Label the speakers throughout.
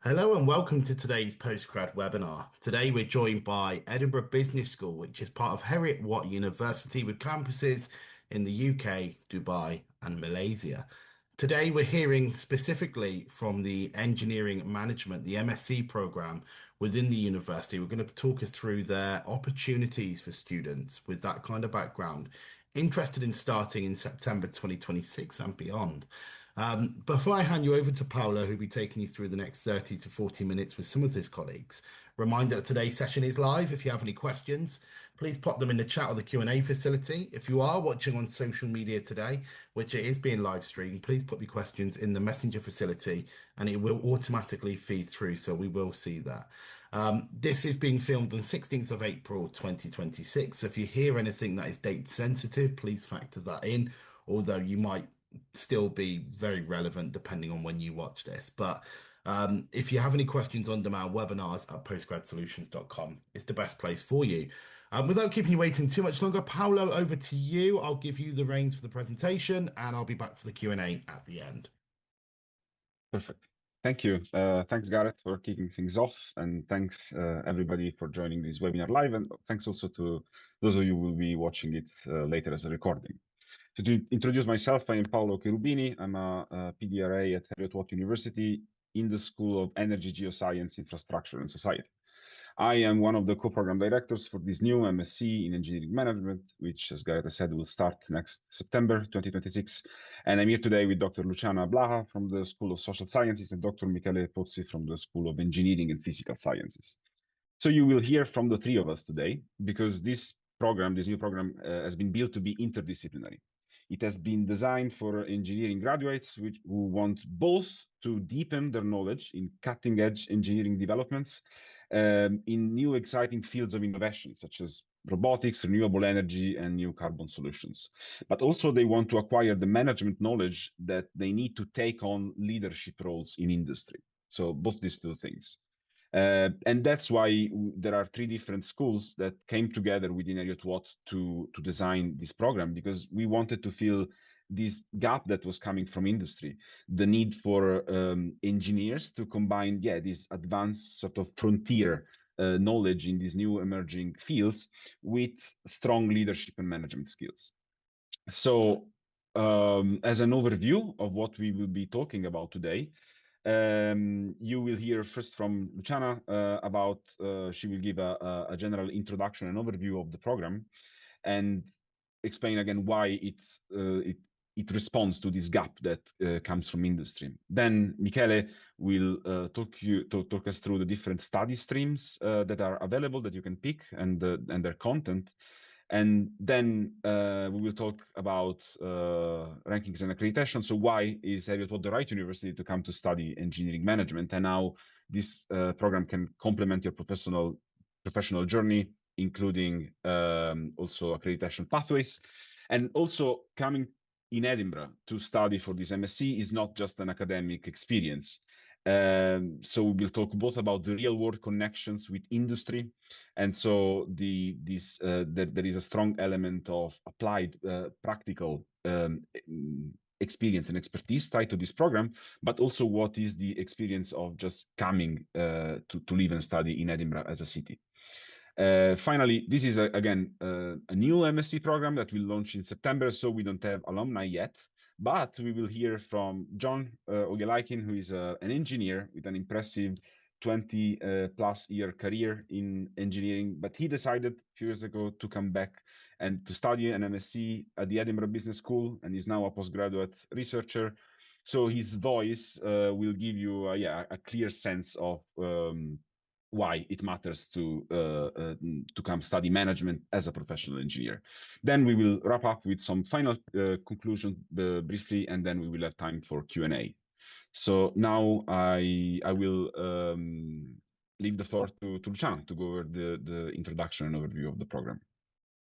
Speaker 1: Hello and welcome to today's Postgrad webinar. Today we're joined by Edinburgh Business School, which is part of Heriot-Watt University with campuses in the UK, Dubai and Malaysia. Today we're hearing specifically from the Engineering Management, the MSc program within the university. We're going to talk us through their opportunities for students with that kind of background, interested in starting in September 2026 and beyond. Before I hand you over to Paolo, who'll be taking you through the next 30 to 40 minutes with some of his colleagues, reminder that today's session is live. If you have any questions, please pop them in the chat or the Q&A facility. If you are watching on social media today, which it is being live streamed, please put your questions in the messenger facility and it will automatically feed through, so we will see that. This is being filmed on 16th of April 2026. So if you hear anything that is date sensitive, please factor that in, although you might still be very relevant depending on when you watch this. But if you have any questions on demand, webinars at postgradsolutions.com is the best place for you. Without keeping you waiting too much longer, Paolo, over to you. I'll give you the reins for the presentation and I'll be back for the Q&A at the end.
Speaker 2: Perfect. Thank you. Thanks, Gareth, for kicking things off. And thanks, everybody, for joining this webinar live. And thanks also to those of you who will be watching it later as a recording. So to introduce myself, I am Paolo Cherubini. I'm a PDRA at Heriot-Watt University in the School of Energy, Geoscience, Infrastructure and Society. I am one of the co-program directors for this new MSc in Engineering Management, which, as Gareth said, will start next September 2026. And I'm here today with Dr. Luciana Blaha from the School of Social Sciences and Dr. Michele Pozzi from the School of Engineering and Physical Sciences. So you will hear from the three of us today, because this new program, has been built to be interdisciplinary. It has been designed for engineering graduates who want both to deepen their knowledge in cutting-edge engineering developments in new exciting fields of innovation, such as robotics, renewable energy, and new carbon solutions. But also they want to acquire the management knowledge that they need to take on leadership roles in industry. So both these two things. And that's why there are three different schools that came together within Heriot-Watt to design this program, because we wanted to fill this gap that was coming from industry, the need for engineers to combine, this advanced sort of frontier knowledge in these new emerging fields with strong leadership and management skills. So as an overview of what we will be talking about today, you will hear first from Luciana about, she will give a general introduction and overview of the program and explain again why it responds to this gap that comes from industry. Then Michele will talk us through the different study streams that are available that you can pick and their content. And then we will talk about rankings and accreditation. So why is Heriot-Watt the right university to come to study engineering management, and how this program can complement your professional journey, including also accreditation pathways. And also, coming in Edinburgh to study for this MSc is not just an academic experience. So we will talk both about the real world connections with industry, and so there is a strong element of applied practical experience and expertise tied to this program, but also what is the experience of just coming to live and study in Edinburgh as a city. Finally, this is again a new MSc program that will launch in September, so we don't have alumni yet. But we will hear from John Ogelaikin, who is an engineer with an impressive 20 plus year career in engineering. But he decided a few years ago to come back and to study an MSc at the Edinburgh Business School, and is now a postgraduate researcher. So his voice will give you a clear sense of why it matters to come study management as a professional engineer. Then we will wrap up with some final conclusion briefly, and then we will have time for Q&A. So now I will leave the floor to Luciana to go over the introduction and overview of the program.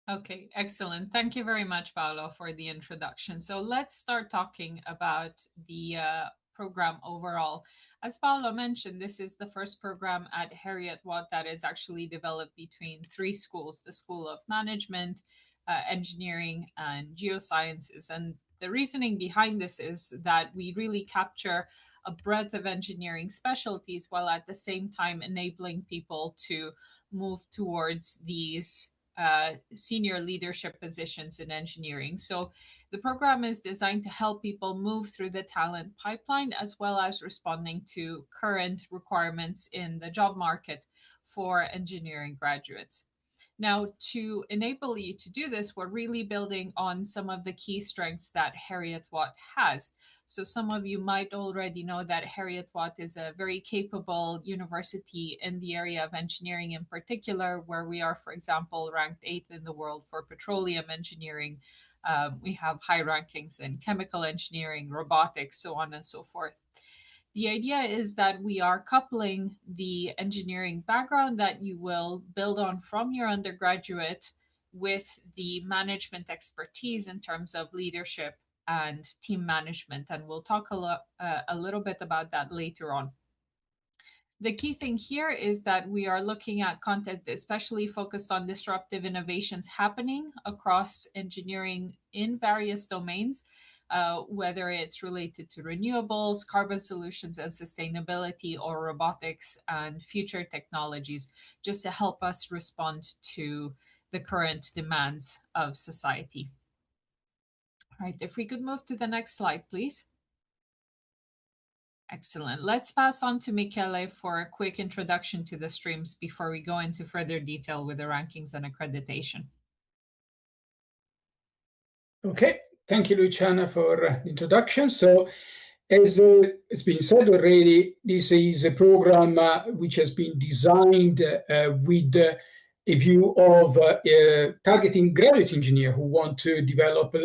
Speaker 3: Okay, excellent. Thank you very much, Paolo, for the introduction. So let's start talking about the program overall. As Paolo mentioned, this is the first program at Heriot-Watt that is actually developed between three schools: the School of Management, Engineering, and Geosciences. And The reasoning behind this is that we really capture a breadth of engineering specialties while at the same time enabling people to move towards these senior leadership positions in engineering. So the program is designed to help people move through the talent pipeline as well as responding to current requirements in the job market for engineering graduates. Now, to enable you to do this, we're really building on some of the key strengths that Heriot-Watt has. So some of you might already know that Heriot-Watt is a very capable university in the area of engineering in particular, where we are, for example, ranked 8th in the world for petroleum engineering. We have high rankings in chemical engineering, robotics, so on and so forth. The idea is that we are coupling the engineering background that you will build on from your undergraduate with the management expertise in terms of leadership and team management. And we'll talk a little bit about that later on. The key thing here is that we are looking at content especially focused on disruptive innovations happening across engineering in various domains, whether it's related to renewables, carbon solutions and sustainability, or robotics and future technologies, just to help us respond to the current demands of society. All right, if we could move to the next slide, please. Excellent. Let's pass on to Michele for a quick introduction to the streams before we go into further detail with the rankings and accreditation.
Speaker 4: Okay, thank you, Luciana, for the introduction. So, as it's been said already, this is a program which has been designed with a view of targeting graduate engineers who want to develop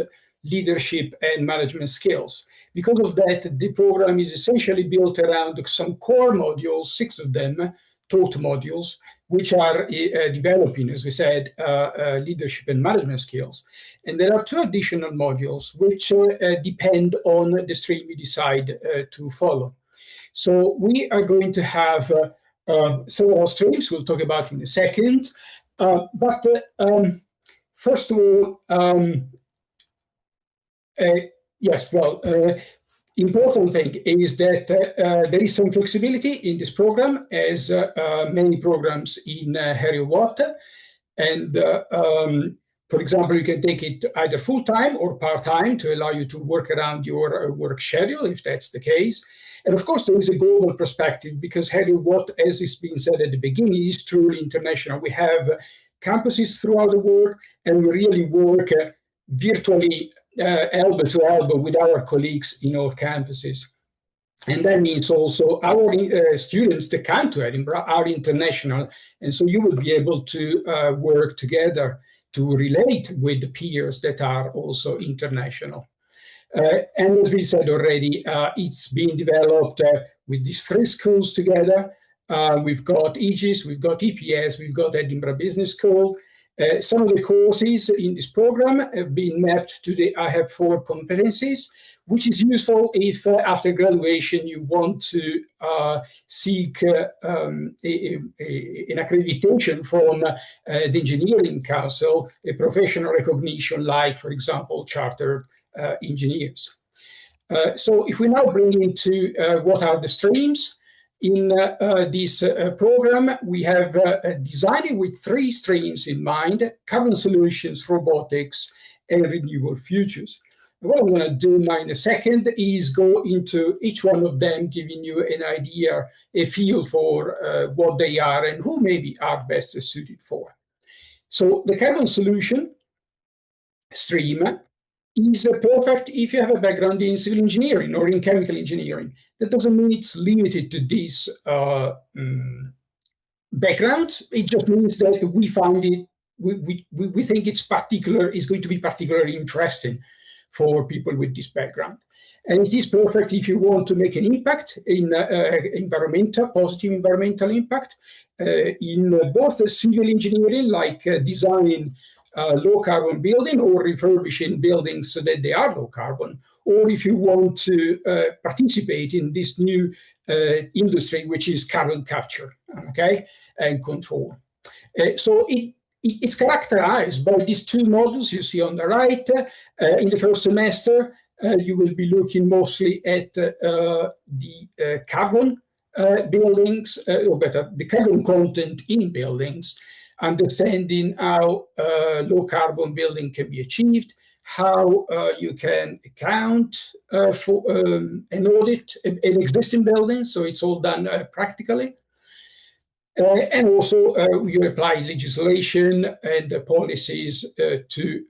Speaker 4: leadership and management skills. Because of that, the program is essentially built around some core modules, 6 of them, taught modules, which are developing, as we said, leadership and management skills. And there are 2 additional modules which depend on the stream you decide to follow. So we are going to have several streams we'll talk about in a second. But first of all, yes, well, important thing is that there is some flexibility in this program, as many programs in Heriot-Watt. And for example, you can take it either full-time or part-time to allow you to work around your work schedule, if that's the case. And of course, there is a global perspective, because Heriot-Watt, as has been said at the beginning, is truly international. We have campuses throughout the world, and we really work virtually elbow to elbow with our colleagues in all campuses. And that means also our students that come to Edinburgh are international. And so you will be able to work together to relate with the peers that are also international. And as we said already, it's being developed with these 3 schools together. We've got Aegis, we've got EPS, we've got Edinburgh Business School. Some of the courses in this program have been mapped to the IHEB 4 competencies, which is useful if after graduation you want to seek an accreditation from the Engineering Council, a professional recognition like, for example, chartered engineers. So if we now bring into what are the streams, in this program, we have designed it with 3 streams in mind: carbon solutions, robotics, and renewable futures. What I'm going to do now in a second is go into each one of them, giving you an idea, a feel for what they are and who maybe are best suited for. So the carbon solution stream is perfect if you have a background in civil engineering or in chemical engineering. That doesn't mean it's limited to this background. It just means that we find it, we think it's going to be particularly interesting for people with this background. And it is perfect if you want to make an impact in positive environmental impact in both civil engineering, like designing low carbon building or refurbishing buildings so that they are low carbon, or if you want to participate in this new industry, which is carbon capture, okay, and control. So it's characterized by these 2 modules you see on the right. In the first semester, you will be looking mostly at the carbon buildings, or better, the carbon content in buildings, understanding how low carbon building can be achieved, how you can account for and audit an existing building, so it's all done practically. And also you apply legislation and policies to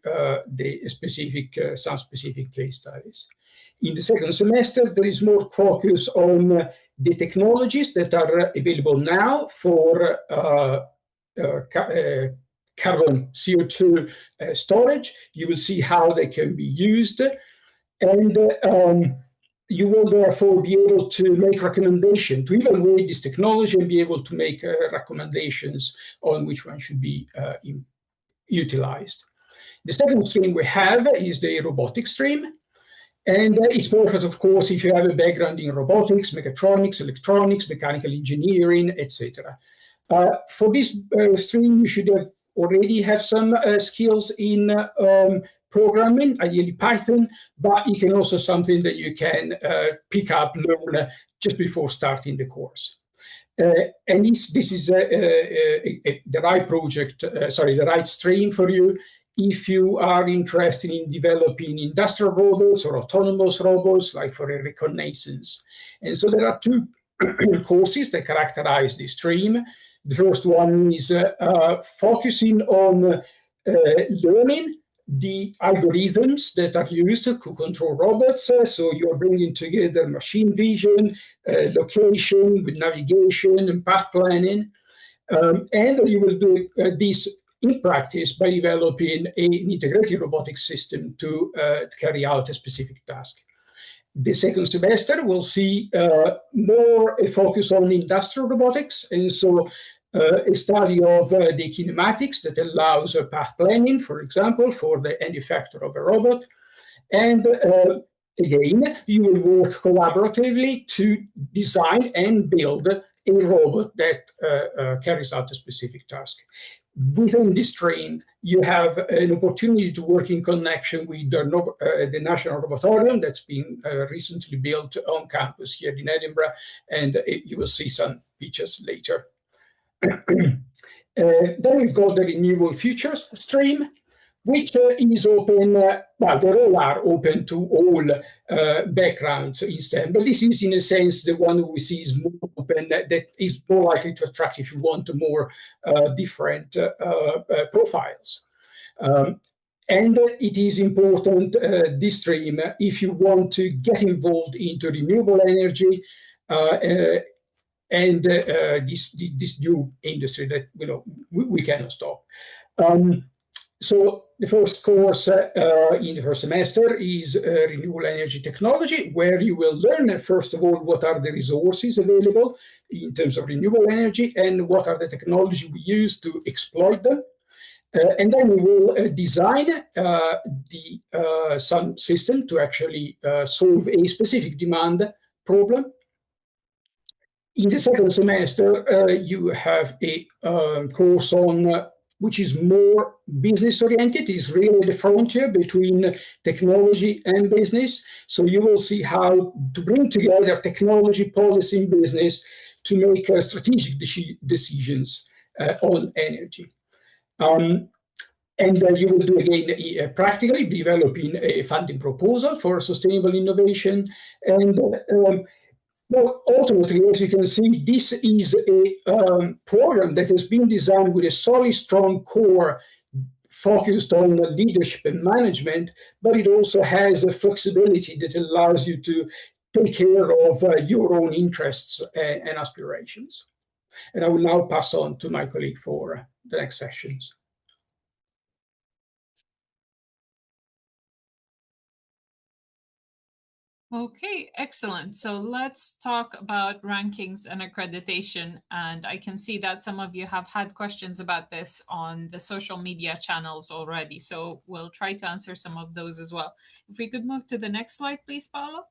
Speaker 4: the specific, some specific case studies. In the second semester, there is more focus on the technologies that are available now for carbon CO2 storage. You will see how they can be used, and you will therefore be able to make recommendations, to evaluate this technology and be able to make recommendations on which one should be utilized. The second stream we have is the robotics stream. And it's perfect, of course, if you have a background in robotics, mechatronics, electronics, mechanical engineering, etc. For this stream, you should already have some skills in programming, ideally Python, but it can also something that you can pick up, learn just before starting the course. And this is the right project, the right stream for you if you are interested in developing industrial robots or autonomous robots, like for a reconnaissance. And so there are two courses that characterize this stream. The first one is focusing on learning the algorithms that are used to control robots. So you're bringing together machine vision, location with navigation and path planning. And you will do this in practice by developing an integrated robotics system to carry out a specific task. The second semester will see more a focus on industrial robotics, and so a study of the kinematics that allows path planning, for example, for the manufacture of a robot. And again, you will work collaboratively to design and build a robot that carries out a specific task. Within this stream, you have an opportunity to work in connection with the National Robotorium that's been recently built on campus here in Edinburgh, and you will see some pictures later. Then we've got the Renewable Futures stream, which is open, well, they all are open to all backgrounds in STEM, but this is in a sense the one we see is more open, that is more likely to attract if you want more different profiles. And it is important, this stream, if you want to get involved into renewable energy and this new industry that we cannot stop. So the first course in the first semester is Renewable Energy Technology, where you will learn, first of all, what are the resources available in terms of renewable energy and what are the technology we use to exploit them. And then we will design some system to actually solve a specific demand problem. In the second semester, you have a course on which is more business-oriented, is really the frontier between technology and business. So you will see how to bring together technology, policy, and business to make strategic decisions on energy. And you will do, again, practically developing a funding proposal for sustainable innovation. And well, ultimately, as you can see, this is a program that has been designed with a solid, strong core focused on leadership and management, but it also has a flexibility that allows you to take care of your own interests and aspirations. And I will now pass on to my colleague for the next sessions.
Speaker 3: Okay, excellent. So let's talk about rankings and accreditation. And I can see that some of you have had questions about this on the social media channels already. So we'll try to answer some of those as well. If we could move to the next slide, please, Paolo.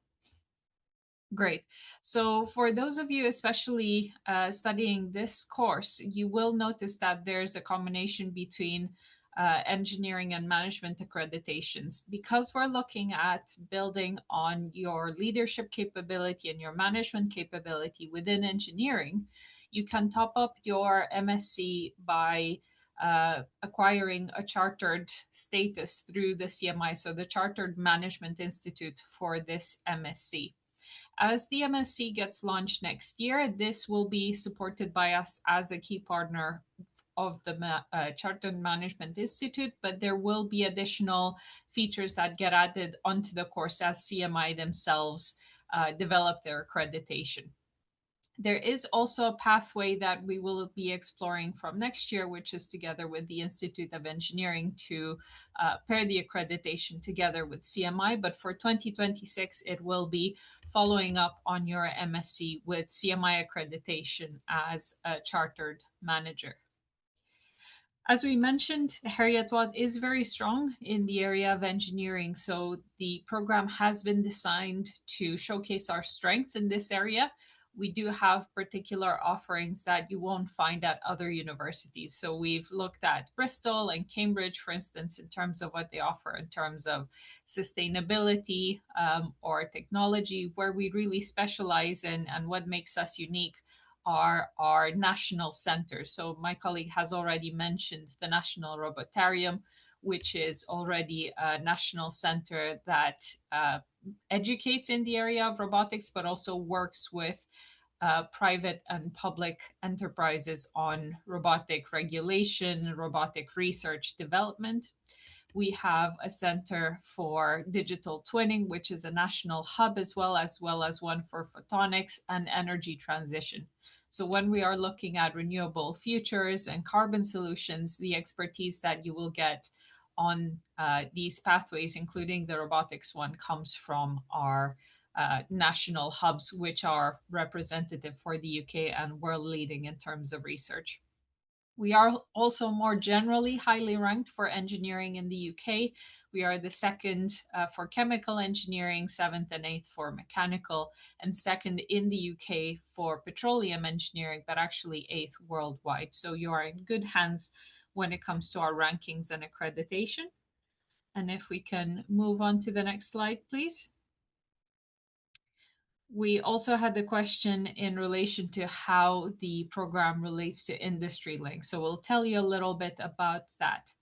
Speaker 3: Great. So for those of you especially studying this course, you will notice that there's a combination between engineering and management accreditations. Because we're looking at building on your leadership capability and your management capability within engineering, you can top up your MSc by acquiring a chartered status through the CMI, so the Chartered Management Institute for this MSc. As the MSc gets launched next year, this will be supported by us as a key partner of the Chartered Management Institute, but there will be additional features that get added onto the course as CMI themselves develop their accreditation. There is also a pathway that we will be exploring from next year, which is together with the Institute of Engineering to pair the accreditation together with CMI. But for 2026, it will be following up on your MSc with CMI accreditation as a chartered manager. As we mentioned, Heriot-Watt is very strong in the area of engineering, so the program has been designed to showcase our strengths in this area. We do have particular offerings that you won't find at other universities. So we've looked at Bristol and Cambridge, for instance, in terms of what they offer in terms of sustainability or technology, where we really specialize in, and what makes us unique are our national centers. So my colleague has already mentioned the National Robotarium, which is already a national center that educates in the area of robotics, but also works with private and public enterprises on robotic regulation, robotic research development. We have a center for digital twinning, which is a national hub as well as one for photonics and energy transition. So when we are looking at renewable futures and carbon solutions, the expertise that you will get on these pathways, including the robotics one, comes from our national hubs, which are representative for the UK and world leading in terms of research. We are also more generally highly ranked for engineering in the UK. We are the second for chemical engineering, seventh and eighth for mechanical, and second in the UK for petroleum engineering, but actually eighth worldwide. So you are in good hands when it comes to our rankings and accreditation. And if we can move on to the next slide, please. We also had the question in relation to how the program relates to industry links. So we'll tell you a little bit about that.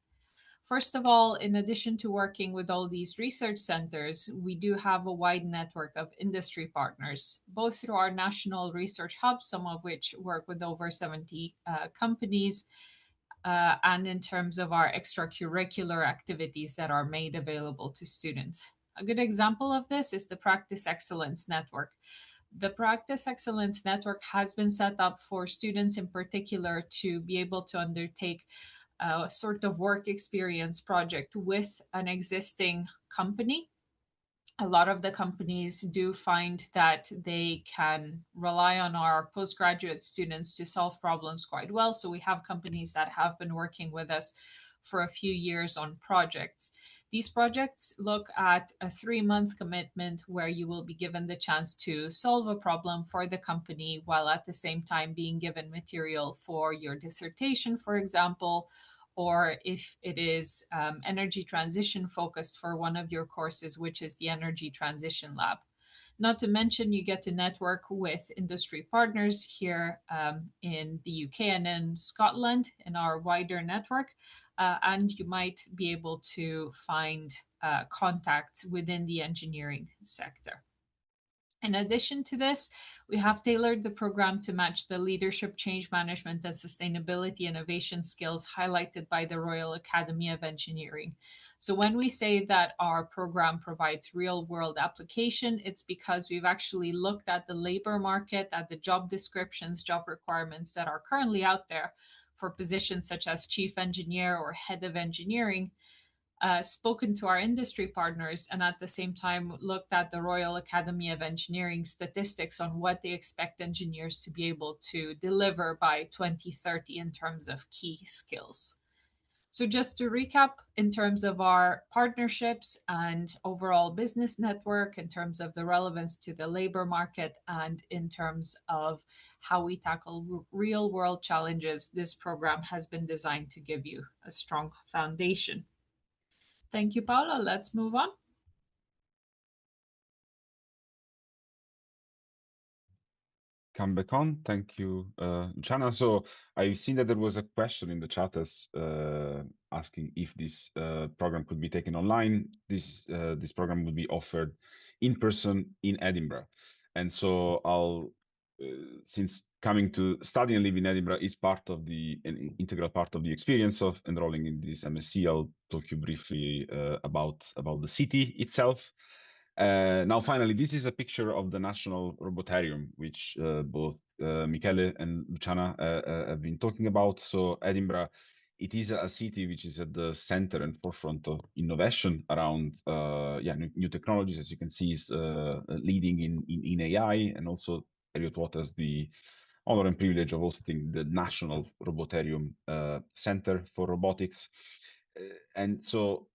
Speaker 3: First of all, in addition to working with all these research centers, we do have a wide network of industry partners, both through our national research hubs, some of which work with over 70 companies, and in terms of our extracurricular activities that are made available to students. A good example of this is the Practice Excellence Network. The Practice Excellence Network has been set up for students in particular to be able to undertake a sort of work experience project with an existing company. A lot of the companies do find that they can rely on our postgraduate students to solve problems quite well. So we have companies that have been working with us for a few years on projects. These projects look at a 3-month commitment where you will be given the chance to solve a problem for the company while at the same time being given material for your dissertation, for example, or if it is energy transition focused for one of your courses, which is the Energy Transition Lab. Not to mention, you get to network with industry partners here in the UK and in Scotland in our wider network. And you might be able to find contacts within the engineering sector. In addition to this, we have tailored the program to match the leadership, change management, and sustainability innovation skills highlighted by the Royal Academy of Engineering. So when we say that our program provides real-world application, it's because we've actually looked at the labor market, at the job descriptions, job requirements that are currently out there for positions such as chief engineer or head of engineering, spoken to our industry partners, and at the same time looked at the Royal Academy of Engineering statistics on what they expect engineers to be able to deliver by 2030 in terms of key skills. So just to recap, in terms of our partnerships and overall business network, in terms of the relevance to the labor market, and in terms of how we tackle real world challenges, this program has been designed to give you a strong foundation. Thank you, Paula. Let's move on.
Speaker 2: Come back on. Thank you, Luciana. So I've seen that there was a question in the chat as asking if this program could be taken online. This program will be offered in person in Edinburgh, and so I'll since coming to study and live in Edinburgh is an integral part of the experience of enrolling in this MSc. I'll talk you briefly about the city itself. Now, finally, this is a picture of the National Robotarium, which both Michele and Luciana have been talking about. So Edinburgh, it is a city which is at the center and forefront of innovation around new technologies. As you can see, is leading in AI, and also Heriot-Watt has the honor and privilege of hosting the National Robotarium Center for Robotics. And so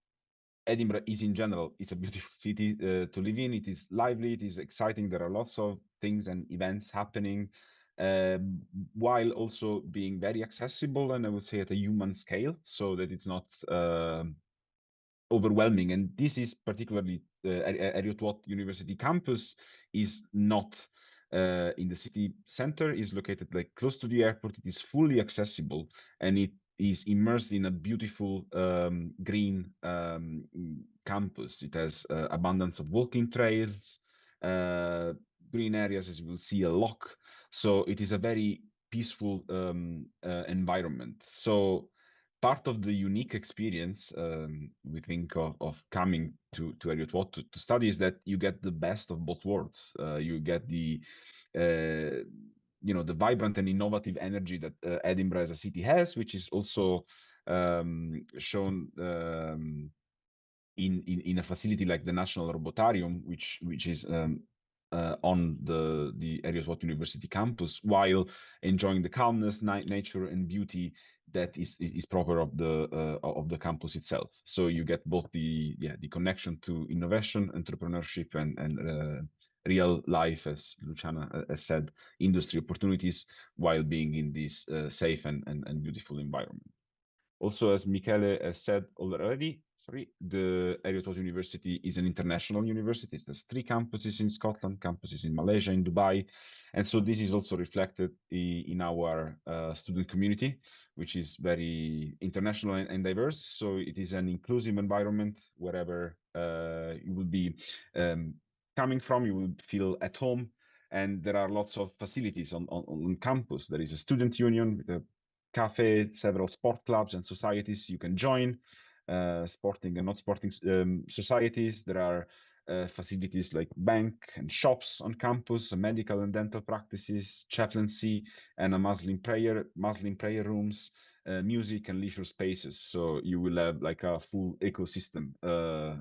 Speaker 2: Edinburgh is in general, it's a beautiful city to live in. It is lively, it is exciting. There are lots of things and events happening, while also being very accessible, and I would say at a human scale, so that it's not overwhelming. And this is particularly Heriot-Watt University campus is not in the city center, is located like close to the airport. It is fully accessible, and it is immersed in a beautiful green campus. It has abundance of walking trails, green areas, as you will see, a loch. So it is a very peaceful environment. So part of the unique experience we think of coming to Heriot-Watt to study is that you get the best of both worlds. You get the the vibrant and innovative energy that Edinburgh as a city has, which is also shown in a facility like the National Robotarium, which is on the Heriot-Watt University campus, while enjoying the calmness, nature, and beauty that is proper of the campus itself. So you get both the connection to innovation, entrepreneurship, and real life, as Luciana has said, industry opportunities, while being in this safe and beautiful environment. Also, as Michele has said already, the Heriot-Watt University is an international university. There's 3 campuses in Scotland, campuses in Malaysia, in Dubai. And so this is also reflected in our student community, which is very international and diverse. So it is an inclusive environment. Wherever you will be coming from, you will feel at home. And there are lots of facilities on campus. There is a student union with a cafe, several sport clubs and societies you can join, sporting and not sporting societies. There are facilities like bank and shops on campus, medical and dental practices, chaplaincy, and a Muslim prayer rooms, music and leisure spaces. So you will have like a full ecosystem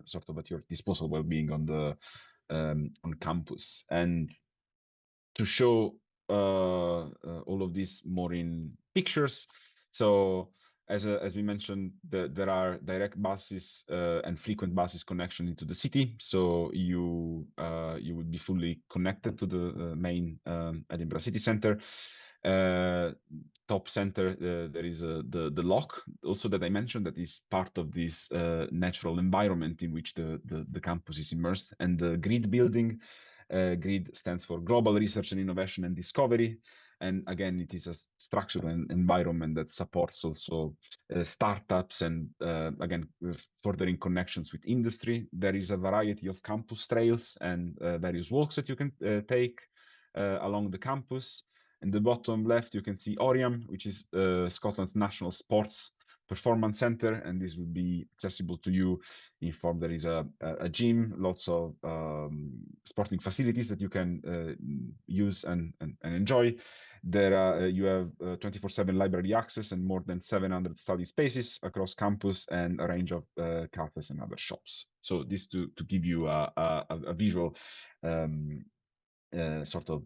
Speaker 2: sort of at your disposal while being on campus. And to show all of this more in pictures. So as we mentioned, there are direct buses and frequent buses connection into the city. So you would be fully connected to the main Edinburgh city centre. Top center, there is the loch also that I mentioned, that is part of this natural environment in which the campus is immersed, and the grid building. GRID stands for Global Research and Innovation and Discovery. And again, it is a structural environment that supports also startups and again, furthering connections with industry. There is a variety of campus trails and various walks that you can take along the campus. In the bottom left, you can see Oriam, which is Scotland's national sports performance center, and this will be accessible to you in form. There is a gym, lots of sporting facilities that you can use and enjoy. There you have 24/7 library access and more than 700 study spaces across campus, and a range of cafes and other shops. So this to give you a visual sort of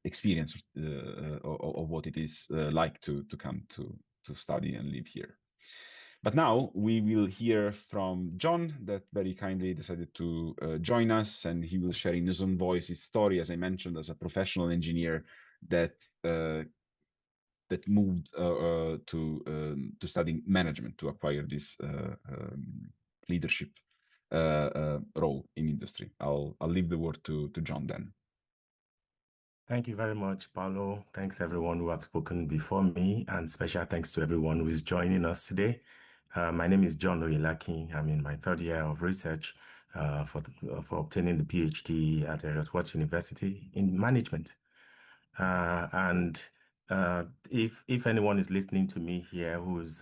Speaker 2: experience of what it is like to come to study and live here. But now we will hear from John, that very kindly decided to join us, and he will share in his own voice his story, as I mentioned, as a professional engineer that that moved to studying management to acquire this leadership role in industry. I'll leave the word to John then.
Speaker 5: Thank you very much, Paolo. Thanks everyone who have spoken before me, and special thanks to everyone who is joining us today. My name is John Oyelaki. I'm in my third year of research for obtaining the PhD at Heriot-Watt University in management. If anyone is listening to me here who's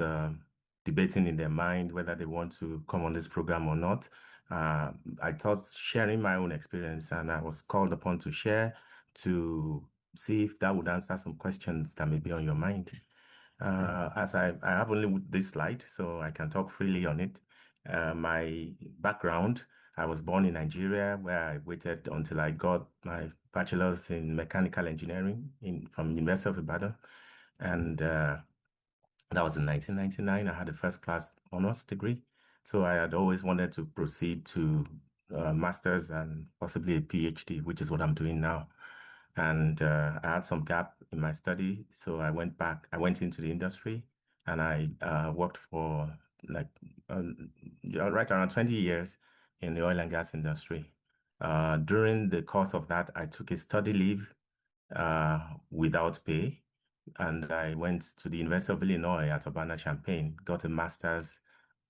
Speaker 5: debating in their mind whether they want to come on this program or not, I thought sharing my own experience, and I was called upon to share to see if that would answer some questions that may be on your mind. As I have only this slide, so I can talk freely on it. My background, I was born in Nigeria, where I waited until I got my bachelor's in mechanical engineering from University of Ibadan. And that was in 1999. I had a first class honors degree. So I had always wanted to proceed to master's and possibly a PhD, which is what I'm doing now. And I had some gap in my study, so I went into the industry, and I worked for like right around 20 years in the oil and gas industry. During the course of that, I took a study leave without pay, and I went to the University of Illinois at Urbana-Champaign, got a master's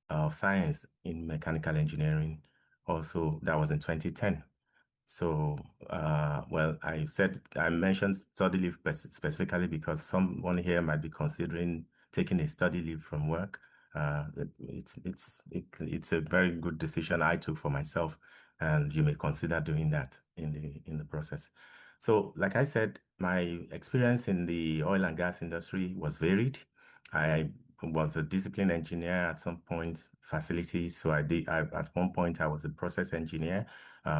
Speaker 5: of science in mechanical engineering. Also, that was in 2010. So, well, I mentioned study leave specifically because someone here might be considering taking a study leave from work. It's a very good decision I took for myself, and you may consider doing that in the process. So, like I said, my experience in the oil and gas industry was varied. I was a discipline engineer at some point, facilities. So at one point I was a process engineer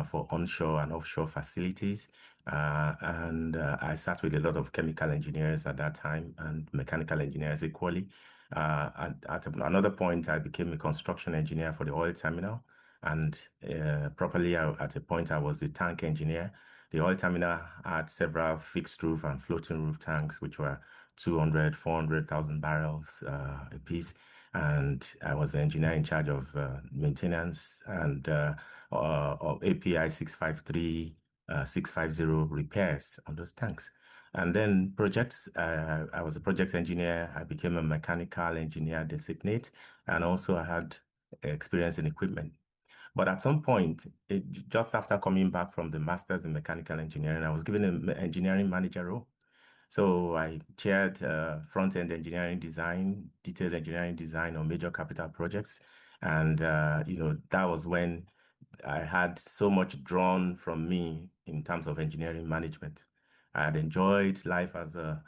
Speaker 5: for onshore and offshore facilities. I sat with a lot of chemical engineers at that time and mechanical engineers equally. At another point, I became a construction engineer for the oil terminal. And at a point, I was a tank engineer. The oil terminal had several fixed roof and floating roof tanks, which were 200, 400,000 barrels a piece. And I was the engineer in charge of maintenance and of API 653, 650 repairs on those tanks. And then projects, I was a project engineer. I became a mechanical engineer designate, and also I had experience in equipment. But at some point, just after coming back from the master's in mechanical engineering, I was given an engineering manager role. So I chaired front-end engineering design, detailed engineering design on major capital projects. And, that was when I had so much drawn from me in terms of engineering management. I had enjoyed life as a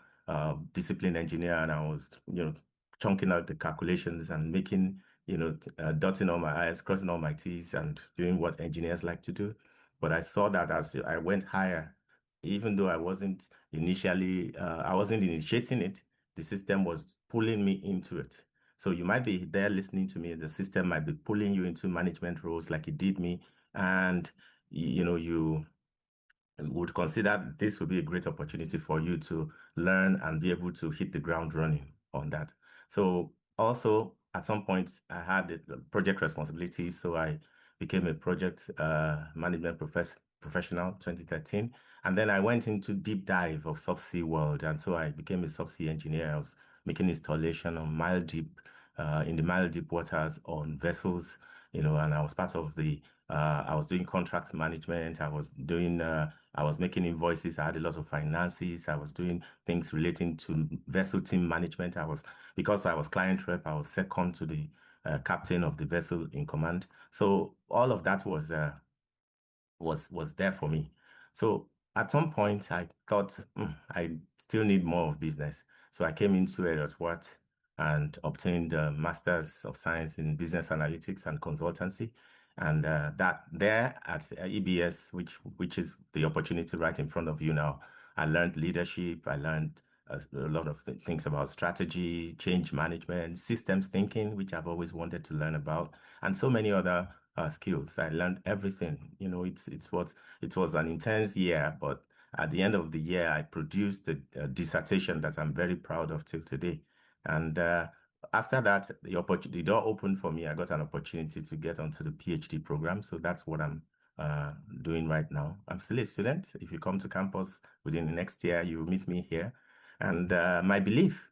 Speaker 5: discipline engineer, and I was, chunking out the calculations and making, dotting all my I's, crossing all my T's, and doing what engineers like to do. But I saw that as I went higher, even though I wasn't initiating it, the system was pulling me into it. So you might be there listening to me, the system might be pulling you into management roles like it did me. And, you would consider this would be a great opportunity for you to learn and be able to hit the ground running on that. So also at some point I had a project responsibility. So I became a project management professional 2013. And then I went into deep dive of subsea world. And so I became a subsea engineer. I was making installation on in the mile deep waters on vessels, and I was part of I was doing contract management. I was making invoices. I had a lot of finances. I was doing things relating to vessel team management. Because I was client rep, I was second to the captain of the vessel in command. So all of that was there for me. So at some point I thought I still need more of business. So I came into Heriot-Watt and obtained a Master's of Science in Business Analytics and Consultancy. And that there at EBS, which is the opportunity right in front of you now, I learned leadership. I learned a lot of things about strategy, change management, systems thinking, which I've always wanted to learn about, and so many other skills. I learned everything. You know, it was an intense year, but at the end of the year, I produced a dissertation that I'm very proud of till today. And after that, the door opened for me. I got an opportunity to get onto the PhD program. So that's what I'm doing right now. I'm still a student. If you come to campus within the next year, you will meet me here. And my belief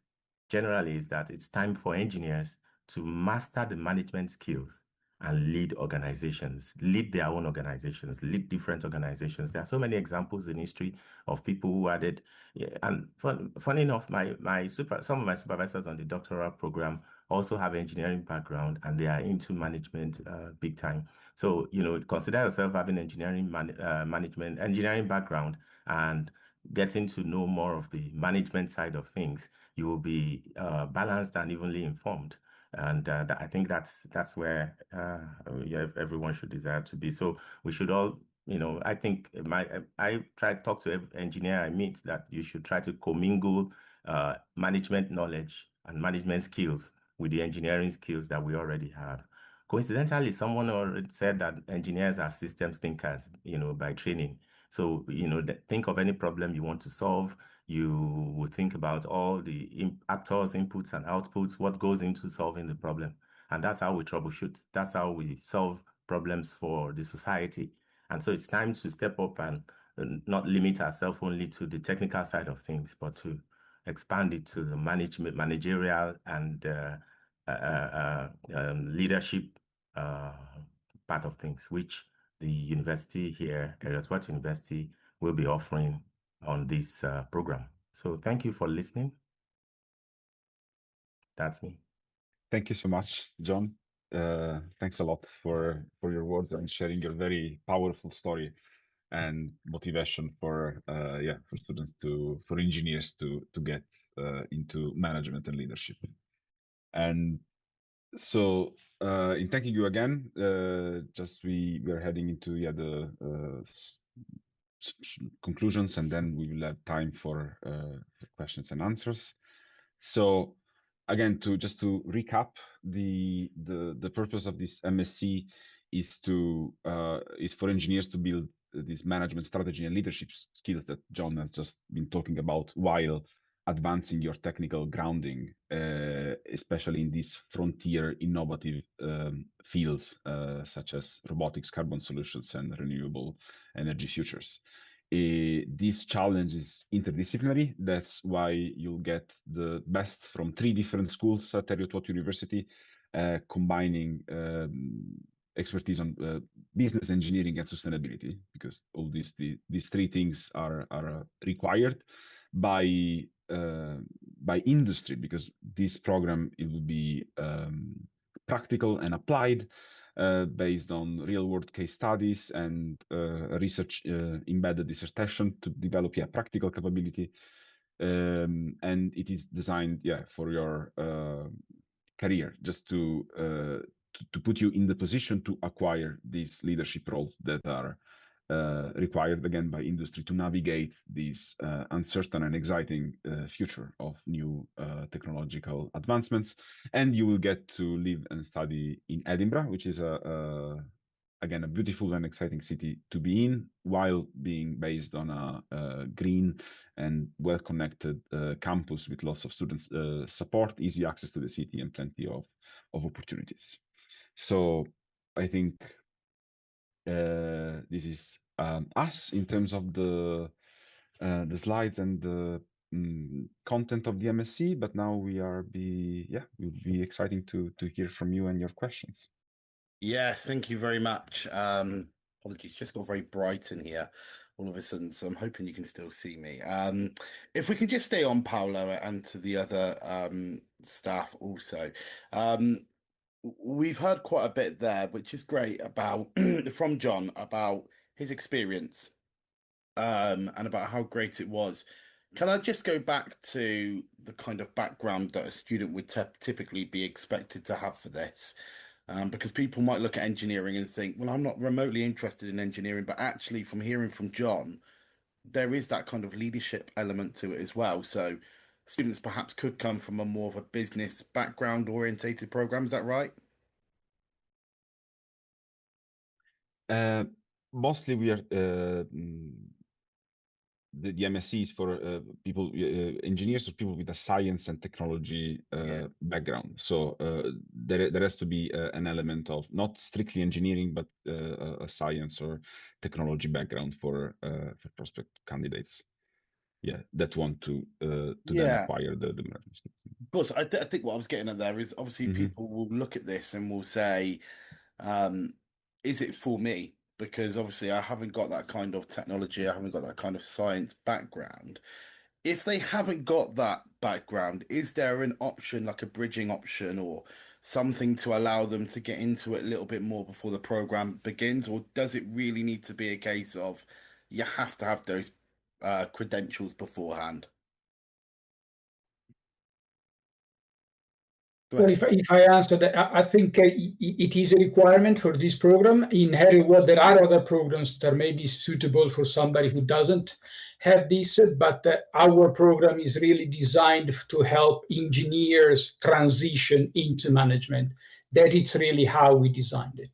Speaker 5: generally is that it's time for engineers to master the management skills and lead organizations, lead their own organizations, lead different organizations. There are so many examples in history of people who added, yeah, and funny enough, some of my supervisors on the doctoral program also have engineering background and they are into management big time. So, you know, consider yourself having engineering background and getting to know more of the management side of things. You will be balanced and evenly informed. And I think that's where everyone should desire to be. So we should all, you know, I think I try to talk to every engineer I meet that you should try to commingle management knowledge and management skills with the engineering skills that we already have. Coincidentally, someone already said that engineers are systems thinkers, you know, by training. So, you know, think of any problem you want to solve. You would think about all the actors, inputs and outputs, what goes into solving the problem. And that's how we troubleshoot. That's how we solve problems for the society. And so it's time to step up and not limit ourselves only to the technical side of things, but to expand it to the managerial and leadership part of things, which the university here, Heriot-Watt University, will be offering on this program. So thank you for listening. That's me.
Speaker 2: Thank you so much, John. Thanks a lot for your words and sharing your very powerful story and motivation for students for engineers to get into management and leadership. And so in thanking you again, we are heading into the conclusions, and then we will have time for questions and answers. So again, to recap, the purpose of this MSc is for engineers to build this management strategy and leadership skills that John has just been talking about, while advancing your technical grounding, especially in these frontier innovative fields such as robotics, carbon solutions, and renewable energy futures. This challenge is interdisciplinary. That's why you'll get the best from 3 different schools at Heriot-Watt University, combining expertise on business, engineering, and sustainability, because all these 3 things are required by industry, because this program, it will be practical and applied, based on real-world case studies and research embedded dissertation to develop practical capability, and it is designed for your career, just to put you in the position to acquire these leadership roles that are required again by industry to navigate this uncertain and exciting future of new technological advancements. And you will get to live and study in Edinburgh, which is again a beautiful and exciting city to be in, while being based on a green and well-connected campus with lots of students support, easy access to the city, and plenty of opportunities. So I think this is us in terms of the slides and the content of the MSc. But now we'll be exciting to hear from you and your questions.
Speaker 1: Yes, thank you very much. Apologies, just got very bright in here all of a sudden, so I'm hoping you can still see me. If we can just stay on Paolo and to the other staff also. We've heard quite a bit there, which is great, about from John about his experience and about how great it was. Can I just go back to the kind of background that a student would typically be expected to have for this? Because people might look at engineering and think, well, I'm not remotely interested in engineering, but actually from hearing from John, there is that kind of leadership element to it as well. So students perhaps could come from a more of a business background orientated program. Is that right?
Speaker 2: Mostly we are the MSCs for people, engineers or people with a science and technology background. So there has to be an element of not strictly engineering, but a science or technology background for prospect candidates. Yeah, that want to then acquire the management skills.
Speaker 1: Of course, I think what I was getting at there is obviously people will look at this and will say, is it for me? Because obviously I haven't got that kind of technology, I haven't got that kind of science background. If they haven't got that background, is there an option, like a bridging option or something to allow them to get into it a little bit more before the program begins? Or does it really need to be a case of you have to have those credentials beforehand?
Speaker 4: Well, if I answer that, I think it is a requirement for this program. In Heriot-Watt, there are other programs that may be suitable for somebody who doesn't have this, but our program is really designed to help engineers transition into management. That is really how we designed it,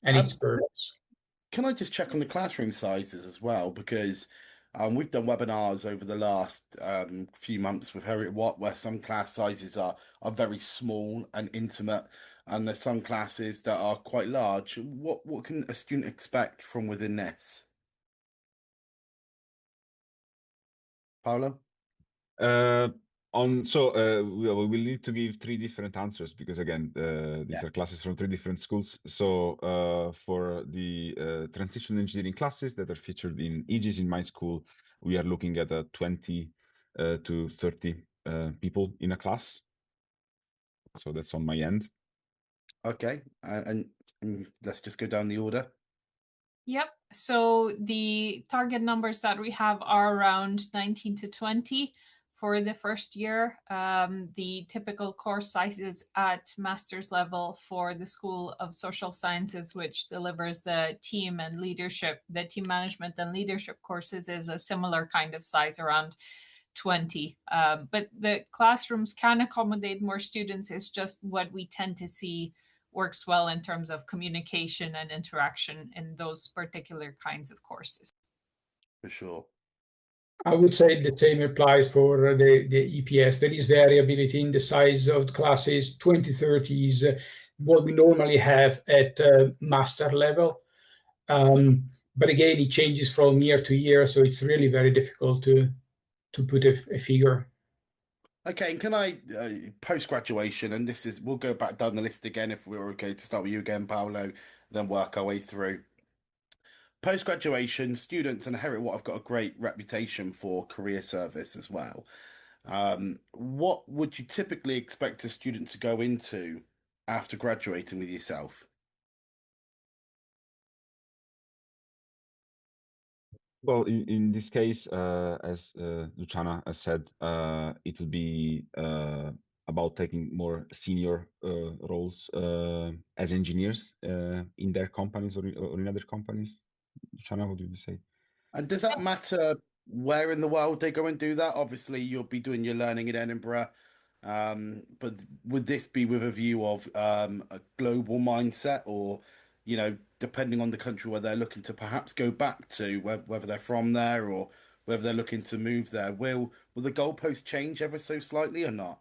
Speaker 4: and its purpose.
Speaker 1: Can I just check on the classroom sizes as well? Because we've done webinars over the last few months with Heriot-Watt where some class sizes are very small and intimate, and there's some classes that are quite large. What can a student expect from within this? Paolo?
Speaker 2: We will need to give three different answers because again, these are classes from three different schools. So for the transition engineering classes that are featured in EGs in my school, we are looking at 20 to 30 people in a class. So that's on my end.
Speaker 1: Okay, and let's just go down the order.
Speaker 3: Yep. So the target numbers that we have are around 19 to 20 for the first year. The typical course sizes at master's level for the School of Social Sciences, which delivers the team management and leadership courses, is a similar kind of size, around 20. But the classrooms can accommodate more students. It's just what we tend to see works well in terms of communication and interaction in those particular kinds of courses.
Speaker 1: For sure.
Speaker 4: I would say the same applies for the EPS. There is variability in the size of the classes. 20, 30 is what we normally have at master level. But again, it changes from year to year, so it's really very difficult to put a figure.
Speaker 1: Okay, and can I post-graduation, and we'll go back down the list again if we're okay to start with you again, Paolo, then work our way through. Post-graduation, students and Heriot-Watt have got a great reputation for career service as well. What would you typically expect a student to go into after graduating with yourself?
Speaker 2: Well, in this case, as Luciana has said, it will be about taking more senior roles as engineers in their companies or in other companies. Luciana, what do you say?
Speaker 1: And does that matter where in the world they go and do that? Obviously, you'll be doing your learning in Edinburgh, but would this be with a view of a global mindset, or, depending on the country where they're looking to perhaps go back to, whether they're from there or whether they're looking to move there, will the goalpost change ever so slightly or not?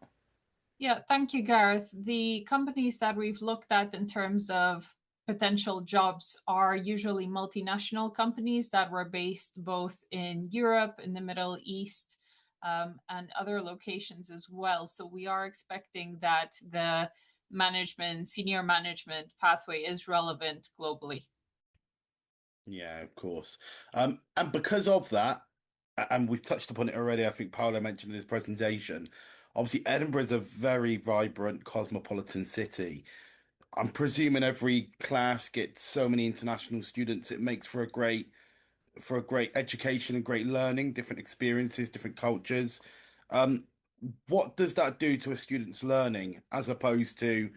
Speaker 3: Yeah, thank you, Gareth. The companies that we've looked at in terms of potential jobs are usually multinational companies that were based both in Europe, in the Middle East, and other locations as well. So we are expecting that the senior management pathway is relevant globally.
Speaker 1: Yeah, of course. And because of that, and we've touched upon it already, I think Paolo mentioned in his presentation, obviously Edinburgh is a very vibrant cosmopolitan city. I'm presuming every class gets so many international students, it makes for a great education and great learning, different experiences, different cultures. What does that do to a student's learning as opposed to,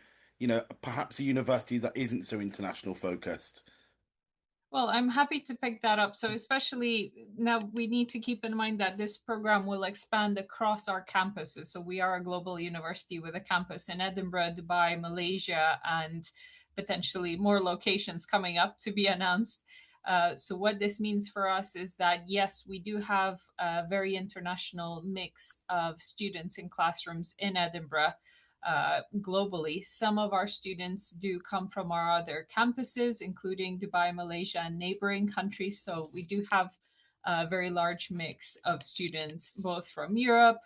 Speaker 1: perhaps a university that isn't so international focused?
Speaker 3: Well, I'm happy to pick that up. So especially now we need to keep in mind that this program will expand across our campuses. So we are a global university with a campus in Edinburgh, Dubai, Malaysia, and potentially more locations coming up to be announced. So what this means for us is that, yes, we do have a very international mix of students in classrooms in Edinburgh. Globally. Some of our students do come from our other campuses, including Dubai, Malaysia, and neighboring countries. So we do have a very large mix of students, both from Europe,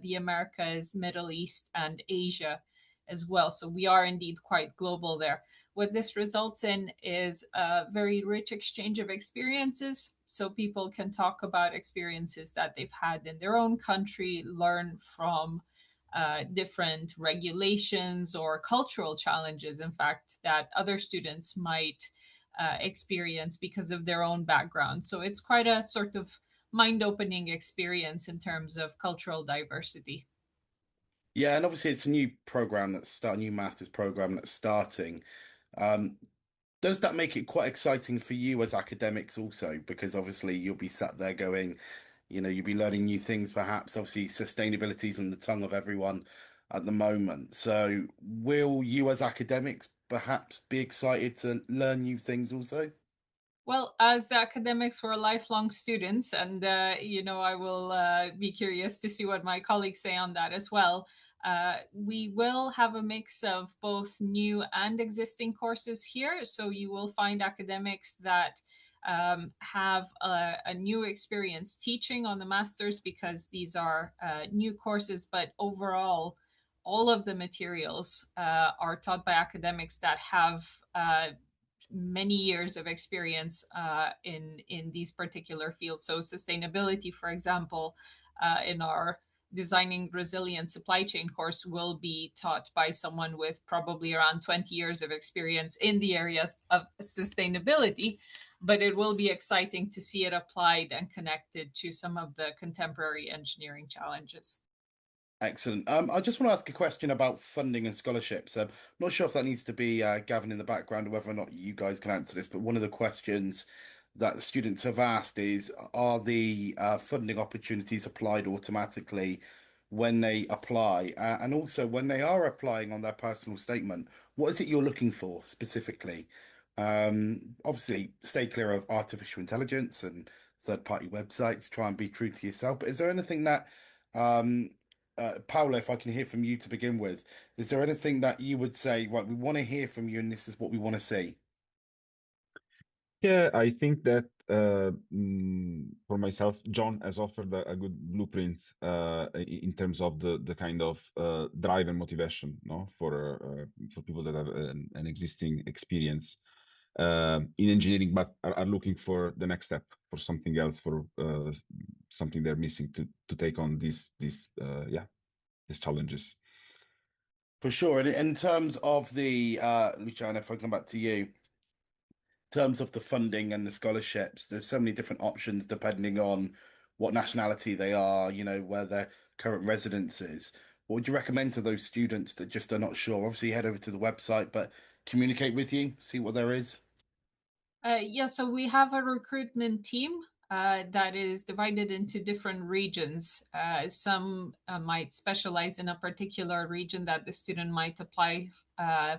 Speaker 3: the Americas, Middle East, and Asia as well. So we are indeed quite global there. What this results in is a very rich exchange of experiences. So people can talk about experiences that they've had in their own country, learn from different regulations or cultural challenges, in fact, that other students might experience because of their own background. So it's quite a sort of mind-opening experience in terms of cultural diversity.
Speaker 1: Yeah, and obviously it's a new program a new master's program that's starting. Um, does that make it quite exciting for you as academics also? Because obviously you'll be sat there going, you'll be learning new things perhaps. Obviously, sustainability is on the tongue of everyone at the moment. So will you as academics perhaps be excited to learn new things also?
Speaker 3: Well, as academics, we're lifelong students, and I will be curious to see what my colleagues say on that as well. We will have a mix of both new and existing courses here. So you will find academics that have a new experience teaching on the masters because these are new courses, but overall, all of the materials are taught by academics that have many years of experience in these particular fields. So sustainability, for example, in our Designing Resilient Supply Chain course will be taught by someone with probably around 20 years of experience in the areas of sustainability, but it will be exciting to see it applied and connected to some of the contemporary engineering challenges.
Speaker 1: Excellent. I just want to ask a question about funding and scholarships. I'm not sure if that needs to be Gavin in the background or whether or not you guys can answer this, but one of the questions that the students have asked is, are the funding opportunities applied automatically when they apply? And also, when they are applying on their personal statement, what is it you're looking for specifically? Obviously, stay clear of artificial intelligence and third-party websites. Try and be true to yourself. But is there anything that Paula, if I can hear from you to begin with, is there anything that you would say, right, we want to hear from you and this is what we want to see?
Speaker 2: Yeah, I think that for myself, John has offered a good blueprint in terms of the kind of drive and motivation, no, for people that have an existing experience in engineering, but are looking for the next step, for something else, for something they're missing to take on these challenges.
Speaker 1: For sure. And in terms of the, Luciana, if I come back to you, in terms of the funding and the scholarships, there's so many different options depending on what nationality they are, where their current residence is. What would you recommend to those students that just are not sure? Obviously, head over to the website, but communicate with you, see what there is.
Speaker 3: Yeah, so we have a recruitment team that is divided into different regions. Some might specialize in a particular region that the student might apply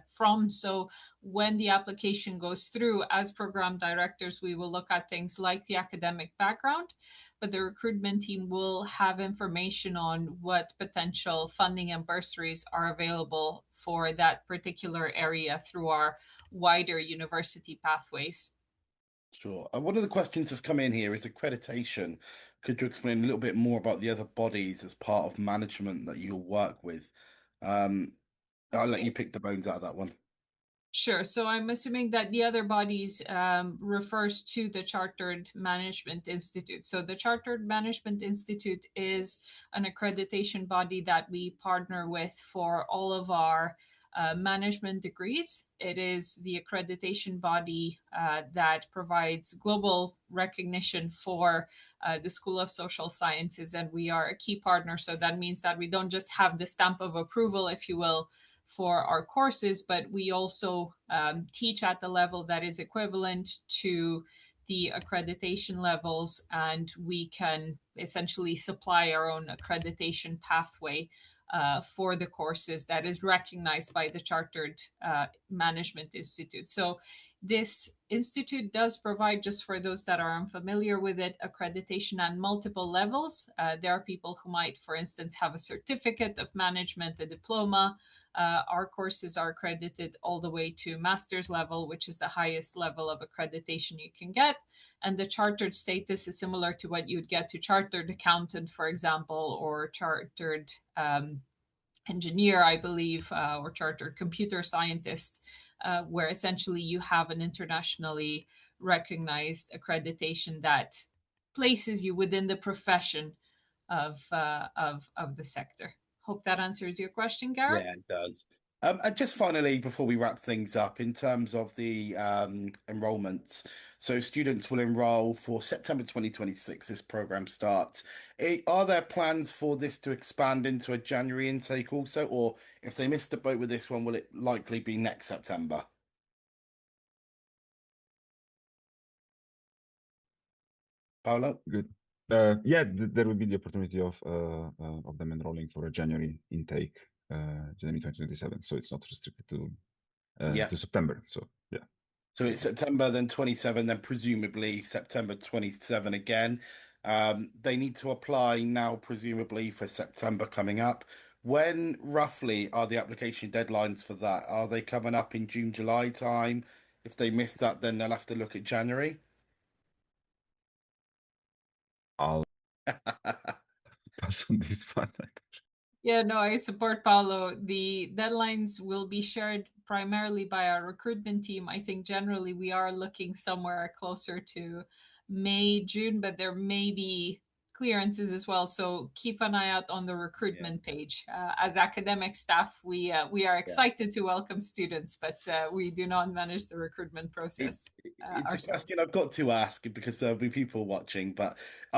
Speaker 3: from. So when the application goes through, as program directors, we will look at things like the academic background, but the recruitment team will have information on what potential funding and bursaries are available for that particular area through our wider university pathways.
Speaker 1: Sure. One of the questions that's come in here is accreditation. Could you explain a little bit more about the other bodies as part of management that you'll work with? I'll let you pick the bones out of that one.
Speaker 3: Sure. So I'm assuming that the other bodies refers to the Chartered Management Institute. So the Chartered Management Institute is an accreditation body that we partner with for all of our management degrees. It is the accreditation body that provides global recognition for the School of Social Sciences, and we are a key partner. So that means that we don't just have the stamp of approval, if you will, for our courses, but we also teach at the level that is equivalent to the accreditation levels, and we can essentially supply our own accreditation pathway for the courses that is recognized by the Chartered Management Institute. So this institute does provide, just for those that are unfamiliar with it, accreditation at multiple levels. There are people who might, for instance, have a certificate of management, a diploma. Our courses are accredited all the way to master's level, which is the highest level of accreditation you can get. And the chartered status is similar to what you'd get to chartered accountant, for example, or chartered engineer, I believe, or chartered computer scientist, where essentially you have an internationally recognized accreditation that places you within the profession of the sector. Hope that answers your question, Gareth.
Speaker 1: Yeah, it does. And just finally, before we wrap things up, in terms of the enrollments, so students will enroll for September 2026, this program starts. Are there plans for this to expand into a January intake also, or if they missed the boat with this one, will it likely be next September? Paolo?
Speaker 2: Good. Yeah, there will be the opportunity of them enrolling for a January intake, January 2027. So it's not restricted to September. So yeah.
Speaker 1: So it's September, then 27, then presumably September 27 again. They need to apply now, presumably for September coming up. When roughly are the application deadlines for that? Are they coming up in June, July time? If they miss that, then they'll have to look at January.
Speaker 2: I'll pass on this one.
Speaker 3: Yeah, no, I support Paolo. The deadlines will be shared primarily by our recruitment team. I think generally we are looking somewhere closer to May, June, but there may be clearances as well. So keep an eye out on the recruitment page. As academic staff, we are excited to welcome students, but we do not manage the recruitment process.
Speaker 1: It's a question I've got to ask because there'll be people watching. But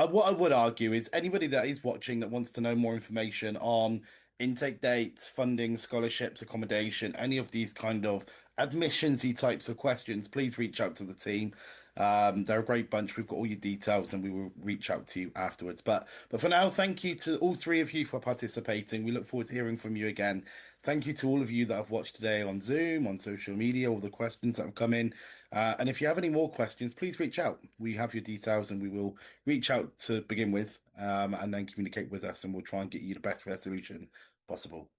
Speaker 1: what I would argue is anybody that is watching that wants to know more information on intake dates, funding, scholarships, accommodation, any of these kind of admissionsy types of questions, please reach out to the team. They're a great bunch. We've got all your details and we will reach out to you afterwards. But for now, thank you to all three of you for participating. We look forward to hearing from you again. Thank you to all of you that have watched today on Zoom, on social media, all the questions that have come in. And if you have any more questions, please reach out. We have your details and we will reach out to begin with and then communicate with us and we'll try and get you the best resolution possible.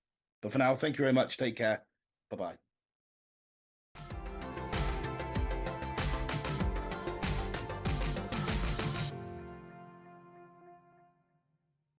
Speaker 1: But for now, thank you very much. Take care. Bye-bye.